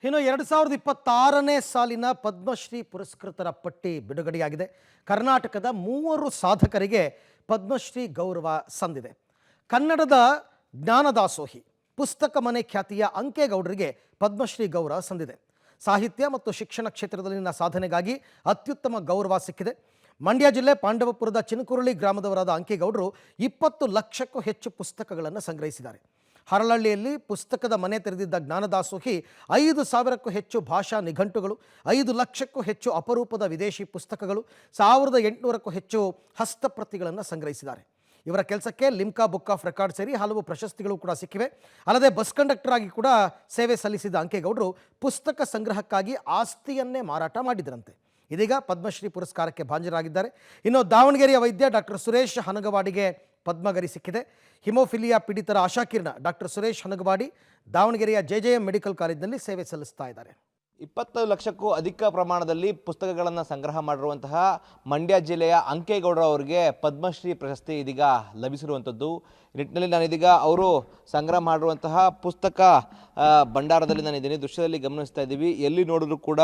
ಇನ್ನು 2026ನೇ ಸಾಲಿನ ಪದ್ಮಶ್ರೀ ಪುರಸ್ಕೃತರ ಪಟ್ಟಿ ಬಿಡುಗಡೆಯಾಗಿದೆ. ಕರ್ನಾಟಕದ 3 ಸಾಧಕರಿಗೆ ಪದ್ಮಶ್ರೀ ಗೌರವ ಸಂದಿದೆ. ಕನ್ನಡದ ಜ್ಞಾನದಾಸೋಹಿ ಪುಸ್ತಕ ಮನೆ ಖ್ಯಾತಿಯ ಅಂಕೇಗೌಡರಿಗೆ ಪದ್ಮಶ್ರೀ ಗೌರವ ಸಂದಿದೆ. ಸಾಹಿತ್ಯ ಮತ್ತು ಶಿಕ್ಷಣ ಕ್ಷೇತ್ರದಲ್ಲಿನ ಸಾಧನೆಗಾಗಿ ಅತ್ಯುತ್ತಮ ಗೌರವ ಸಿಕ್ಕಿದೆ. ಮಂಡ್ಯ ಜಿಲ್ಲೆ ಪಾಂಡವಪುರದ ಚಿನಕುರಳಿ ಗ್ರಾಮದವರಾದ ಅಂಕೇಗೌಡರು 20 ಲಕ್ಷಕ್ಕೂ ಹೆಚ್ಚು ಪುಸ್ತಕಗಳನ್ನು ಸಂಗ್ರಹಿಸಿದ್ದಾರೆ. ಹರಳಹಳ್ಳಿಯಲ್ಲಿ ಪುಸ್ತಕದ ಮನೆ ತೆರೆದಿದ್ದ ಜ್ಞಾನದಾಸೋಹಿ 5,000ಕ್ಕೂ ಹೆಚ್ಚು ಭಾಷಾ ನಿಘಂಟುಗಳು, 5 ಲಕ್ಷಕ್ಕೂ ಹೆಚ್ಚು ಅಪರೂಪದ ವಿದೇಶಿ ಪುಸ್ತಕಗಳು, 1,800ಕ್ಕೂ ಹೆಚ್ಚು ಹಸ್ತಪ್ರತಿಗಳನ್ನು ಸಂಗ್ರಹಿಸಿದ್ದಾರೆ. ಇವರ ಕೆಲಸಕ್ಕೆ ಲಿಮ್ಕಾ ಬುಕ್ ಆಫ್ ರೆಕಾರ್ಡ್ ಸೇರಿ ಹಲವು ಪ್ರಶಸ್ತಿಗಳು ಕೂಡ ಸಿಕ್ಕಿವೆ. ಅಲ್ಲದೆ ಬಸ್ ಕಂಡಕ್ಟರ್ ಆಗಿ ಕೂಡ ಸೇವೆ ಸಲ್ಲಿಸಿದ ಅಂಕೇಗೌಡರು ಪುಸ್ತಕ ಸಂಗ್ರಹಕ್ಕಾಗಿ ಆಸ್ತಿಯನ್ನೇ ಮಾರಾಟ ಮಾಡಿದರಂತೆ. ಇದೀಗ ಪದ್ಮಶ್ರೀ ಪುರಸ್ಕಾರಕ್ಕೆ ಭಾಜನರಾಗಿದ್ದಾರೆ. ಇನ್ನು ದಾವಣಗೆರೆಯ ವೈದ್ಯ ಡಾಕ್ಟರ್ ಸುರೇಶ್ ಹನಗವಾಡಿಗೆ ಪದ್ಮಗರಿ ಸಿಕ್ಕಿದೆ. ಹಿಮೋಫಿಲಿಯಾ ಪೀಡಿತರ ಆಶಾಕಿರಣ ಡಾಕ್ಟರ್ ಸುರೇಶ್ ಹನಗವಾಡಿ ದಾವಣಗೆರೆಯ ಜೆಜೆಎಂ ಮೆಡಿಕಲ್ ಕಾಲೇಜಿನಲ್ಲಿ ಸೇವೆ ಸಲ್ಲಿಸ್ತಾ ಇದ್ದಾರೆ. 20 ಲಕ್ಷಕ್ಕೂ ಅಧಿಕ ಪ್ರಮಾಣದಲ್ಲಿ ಪುಸ್ತಕಗಳನ್ನು ಸಂಗ್ರಹ ಮಾಡಿರುವಂತಹ ಮಂಡ್ಯ ಜಿಲ್ಲೆಯ ಅಂಕೇಗೌಡರು ಅವರಿಗೆ ಪದ್ಮಶ್ರೀ ಪ್ರಶಸ್ತಿ ಇದೀಗ ಲಭಿಸಿರುವಂಥದ್ದು. ನಿಟ್ಟಿನಲ್ಲಿ ನಾನಿದೀಗ ಅವರು ಸಂಗ್ರಹ ಮಾಡಿರುವಂತಹ ಪುಸ್ತಕ ಭಂಡಾರದಲ್ಲಿ ನಾನಿದ್ದೀನಿ. ದೃಶ್ಯದಲ್ಲಿ ಗಮನಿಸ್ತಾ ಇದ್ದೀವಿ. ಎಲ್ಲಿ ನೋಡಿದ್ರು ಕೂಡ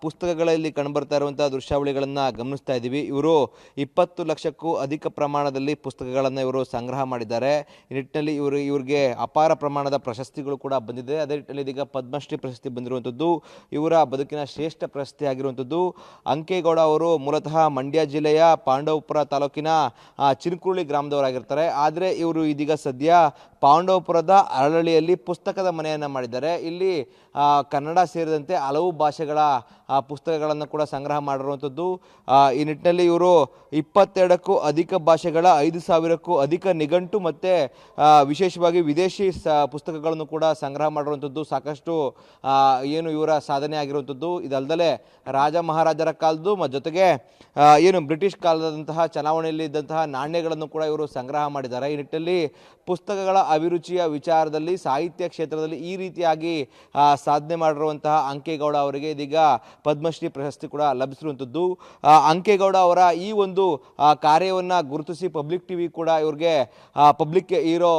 ಪುಸ್ತಕಗಳಲ್ಲಿ ಕಂಡುಬರ್ತಾ ಇರುವಂತಹ ದೃಶ್ಯಾವಳಿಗಳನ್ನು ಗಮನಿಸ್ತಾ ಇದ್ದೀವಿ. ಇವರು 20 ಲಕ್ಷಕ್ಕೂ ಅಧಿಕ ಪ್ರಮಾಣದಲ್ಲಿ ಪುಸ್ತಕಗಳನ್ನು ಇವರು ಸಂಗ್ರಹ ಮಾಡಿದ್ದಾರೆ. ಈ ನಿಟ್ಟಿನಲ್ಲಿ ಇವ್ರಿಗೆ ಅಪಾರ ಪ್ರಮಾಣದ ಪ್ರಶಸ್ತಿಗಳು ಕೂಡ ಬಂದಿದೆ. ಅದೇ ನಿಟ್ಟಿನಲ್ಲಿ ಇದೀಗ ಪದ್ಮಶ್ರೀ ಪ್ರಶಸ್ತಿ ಬಂದಿರುವಂಥದ್ದು ಇವರ ಬದುಕಿನ ಶ್ರೇಷ್ಠ ಪ್ರಶಸ್ತಿ ಆಗಿರುವಂಥದ್ದು. ಅಂಕೇಗೌಡ ಅವರು ಮೂಲತಃ ಮಂಡ್ಯ ಜಿಲ್ಲೆಯ ಪಾಂಡವಪುರ ತಾಲೂಕಿನ ಚಿನಕುರಳಿ ಗ್ರಾಮದವರಾಗಿರ್ತಾರೆ. ಆದರೆ ಇವರು ಇದೀಗ ಸದ್ಯ ಪಾಂಡವಪುರದ ಹರಳಹಳ್ಳಿಯಲ್ಲಿ ಪುಸ್ತಕದ ಮನೆಯನ್ನು ಮಾಡಿದ್ದಾರೆ. ಇಲ್ಲಿ ಕನ್ನಡ ಸೇರಿದಂತೆ ಹಲವು ಭಾಷೆಗಳ ಪುಸ್ತಕಗಳನ್ನು ಕೂಡ ಸಂಗ್ರಹ ಮಾಡಿರುವಂಥದ್ದು. ಈ ನಿಟ್ಟಿನಲ್ಲಿ ಇವರು 22ಕ್ಕೂ ಅಧಿಕ ಭಾಷೆಗಳ 5,000ಕ್ಕೂ ಅಧಿಕ ನಿಘಂಟು ಮತ್ತು ವಿಶೇಷವಾಗಿ ವಿದೇಶಿ ಪುಸ್ತಕಗಳನ್ನು ಕೂಡ ಸಂಗ್ರಹ ಮಾಡಿರುವಂಥದ್ದು ಸಾಕಷ್ಟು ಏನು ಇವರ ಸಾಧನೆ ಆಗಿರುವಂಥದ್ದು. ಇದಲ್ಲದೆ ರಾಜ ಮಹಾರಾಜರ ಕಾಲದ್ದು ಜೊತೆಗೆ ಏನು ಬ್ರಿಟಿಷ್ ಕಾಲದಂತಹ ಚಲಾವಣೆಯಲ್ಲಿ ಇದ್ದಂತಹ ನಾಣ್ಯಗಳನ್ನು ಕೂಡ ಇವರು ಸಂಗ್ರಹ ಮಾಡಿದ್ದಾರೆ. ಈ ನಿಟ್ಟಿನಲ್ಲಿ ಪುಸ್ತಕಗಳ ಅಭಿರುಚಿಯ ವಿಚಾರದಲ್ಲಿ ಸಾಹಿತ್ಯ ಕ್ಷೇತ್ರದಲ್ಲಿ ಈ ರೀತಿಯಾಗಿ ಸಾಧನೆ ಮಾಡಿರುವಂತಹ ಅಂಕೇಗೌಡ ಅವರಿಗೆ ಇದೀಗ ಪದ್ಮಶ್ರೀ ಪ್ರಶಸ್ತಿ ಕೂಡ ಲಭಿಸಿರುವಂಥದ್ದು. ಅಂಕೇಗೌಡ ಅವರ ಈ ಒಂದು ಕಾರ್ಯವನ್ನು ಗುರುತಿಸಿ ಪಬ್ಲಿಕ್ ಟಿವಿ ಕೂಡ ಇವ್ರಿಗೆ ಪಬ್ಲಿಕ್ ಹೀರೋ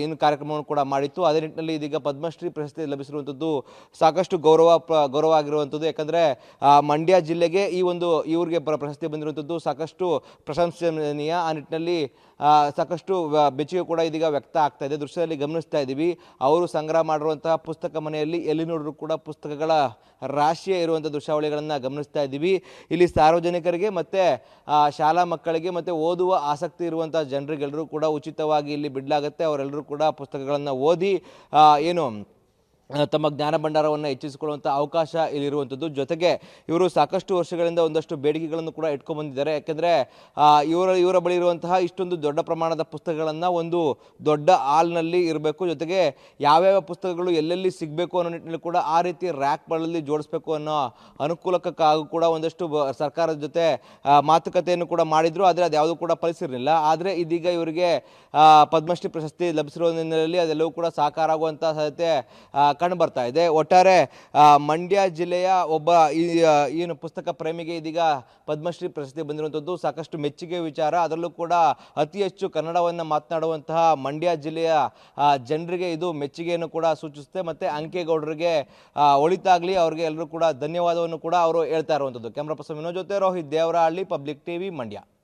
ಏನು ಕಾರ್ಯಕ್ರಮವನ್ನು ಕೂಡ ಮಾಡಿತ್ತು. ಅದೇ ನಿಟ್ಟಿನಲ್ಲಿ ಇದೀಗ ಪದ್ಮಶ್ರೀ ಪ್ರಶಸ್ತಿ ಲಭಿಸಿರುವಂಥದ್ದು ಸಾಕಷ್ಟು ಗೌರವ ಆಗಿರುವಂಥದ್ದು. ಯಾಕಂದರೆ ಮಂಡ್ಯ ಜಿಲ್ಲೆಗೆ ಇವ್ರಿಗೆ ಪ್ರಶಸ್ತಿ ಬಂದಿರುವಂಥದ್ದು ಸಾಕಷ್ಟು ಪ್ರಶಂಸನೀಯ. ಆ ನಿಟ್ಟಿನಲ್ಲಿ ಸಾಕಷ್ಟು ಬೆಚ್ಚಗೆ ಕೂಡ ಇದೀಗ ವ್ಯಕ್ತ ಆಗ್ತಾ ಇದೆ. ದೃಶ್ಯದಲ್ಲಿ ಗಮನಿಸ್ತಾ ಇದ್ದೀವಿ. ಅವರು ಸಂಗ್ರಹ ಮಾಡಿರುವಂತಹ ಪುಸ್ತಕ ಮನೆಯಲ್ಲಿ ಎಲ್ಲಿ ನೋಡಿದ್ರು ಕೂಡ ಪುಸ್ತಕಗಳ ರಾಶಿಯೇ ಇರುವಂಥ ದೃಶ್ಯಾವಳಿಗಳನ್ನು ಗಮನಿಸ್ತಾ ಇದ್ದೀವಿ. ಇಲ್ಲಿ ಸಾರ್ವಜನಿಕರಿಗೆ ಮತ್ತು ಶಾಲಾ ಮಕ್ಕಳಿಗೆ ಮತ್ತು ಓದುವ ಆಸಕ್ತಿ ಇರುವಂಥ ಜನರಿಗೆಲ್ಲರೂ ಕೂಡ ಉಚಿತವಾಗಿ ಇಲ್ಲಿ ಬಿಡಲಾಗುತ್ತೆ. ಅವರೆಲ್ಲರೂ ಕೂಡ ಪುಸ್ತಕಗಳನ್ನು ಓದಿ ಏನು ತಮ್ಮ ಜ್ಞಾನ ಭಂಡಾರವನ್ನು ಹೆಚ್ಚಿಸಿಕೊಳ್ಳುವಂಥ ಅವಕಾಶ ಇಲ್ಲಿರುವಂಥದ್ದು. ಜೊತೆಗೆ ಇವರು ಸಾಕಷ್ಟು ವರ್ಷಗಳಿಂದ ಒಂದಷ್ಟು ಬೇಡಿಕೆಗಳನ್ನು ಕೂಡ ಇಟ್ಕೊಂಡ್ಬಂದಿದ್ದಾರೆ. ಯಾಕೆಂದರೆ ಇವರ ಬಳಿ ಇರುವಂತಹ ಇಷ್ಟೊಂದು ದೊಡ್ಡ ಪ್ರಮಾಣದ ಪುಸ್ತಕಗಳನ್ನು ಒಂದು ದೊಡ್ಡ ಹಾಲ್ನಲ್ಲಿ ಇರಬೇಕು. ಜೊತೆಗೆ ಯಾವ್ಯಾವ ಪುಸ್ತಕಗಳು ಎಲ್ಲೆಲ್ಲಿ ಸಿಗಬೇಕು ಅನ್ನೋ ನಿಟ್ಟಿನಲ್ಲಿ ಕೂಡ ಆ ರೀತಿ ರ್ಯಾಕ್ಗಳಲ್ಲಿ ಜೋಡಿಸ್ಬೇಕು ಅನ್ನೋ ಅನುಕೂಲಕ್ಕಾಗೂ ಕೂಡ ಒಂದಷ್ಟು ಸರ್ಕಾರದ ಜೊತೆ ಮಾತುಕತೆಯನ್ನು ಕೂಡ ಮಾಡಿದರು. ಆದರೆ ಅದು ಯಾವುದೂ ಕೂಡ ಫಲಿಸಿರಲಿಲ್ಲ. ಆದರೆ ಇದೀಗ ಇವರಿಗೆ ಪದ್ಮಶ್ರೀ ಪ್ರಶಸ್ತಿ ಲಭಿಸಿರುವ ಹಿನ್ನೆಲೆಯಲ್ಲಿ ಅದೆಲ್ಲವೂ ಕೂಡ ಸಾಕಾರ ಆಗುವಂಥ ಸಾಧ್ಯತೆ ಕಂಡು ಬರ್ತಾ ಇದೆ. ಒಟ್ಟಾರೆ ಮಂಡ್ಯ ಜಿಲ್ಲೆಯ ಒಬ್ಬ ಏನು ಪುಸ್ತಕ ಪ್ರೇಮಿಗೆ ಇದೀಗ ಪದ್ಮಶ್ರೀ ಪ್ರಶಸ್ತಿ ಬಂದಿರುವಂಥದ್ದು ಸಾಕಷ್ಟು ಮೆಚ್ಚುಗೆ ವಿಚಾರ. ಅದರಲ್ಲೂ ಕೂಡ ಅತಿ ಹೆಚ್ಚು ಕನ್ನಡವನ್ನು ಮಾತನಾಡುವಂತಹ ಮಂಡ್ಯ ಜಿಲ್ಲೆಯ ಜನರಿಗೆ ಇದು ಮೆಚ್ಚುಗೆಯನ್ನು ಕೂಡ ಸೂಚಿಸುತ್ತೆ. ಮತ್ತು ಅಂಕೇಗೌಡರಿಗೆ ಒಳಿತಾಗಲಿ, ಅವ್ರಿಗೆ ಎಲ್ಲರೂ ಕೂಡ ಧನ್ಯವಾದವನ್ನು ಕೂಡ ಅವರು ಹೇಳ್ತಾ ಇರುವಂಥದ್ದು. ಕ್ಯಾಮ್ರಾ ಪರ್ಸನ್ ವಿನೋದ್ ಜೊತೆ ರೋಹಿತ್ ದೇವರಹಳ್ಳಿ, ಪಬ್ಲಿಕ್ ಟಿವಿ, ಮಂಡ್ಯ.